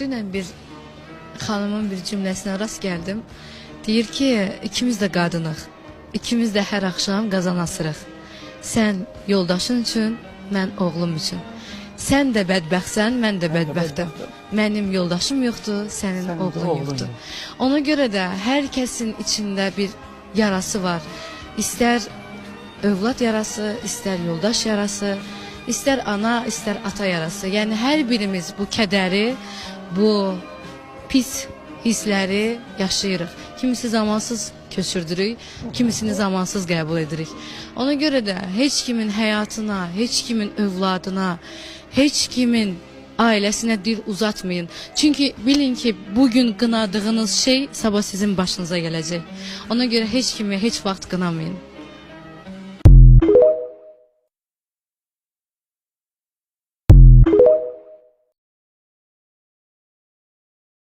Dünən bir xanımın bir cümləsinə rast gəldim. Deyir ki, ikimiz də qadınıq. İkimiz də hər axşam qazan asırıq. Sən yoldaşın üçün, mən oğlum üçün. Sən də bədbəxtsən, mən də bədbəxtəm. Mənim yoldaşım yoxdur, sənin oğlun yoxdur. Ona görə də hər kəsin içində bir yarası var. İstər övlad yarası, istər yoldaş yarası, istər ana, istər ata yarası. Yəni hər birimiz bu kədəri, bu pis hissləri yaşayırıq. Kimisi zamansız köçürdürük, kimisini zamansız qəbul edirik. Ona görə də heç kimin həyatına, heç kimin övladına, heç kimin ailəsinə dil uzatmayın. Çünki bilin ki, bugün qınadığınız şey sabah sizin başınıza gələcək. Ona görə heç kimi heç vaxt qınamayın.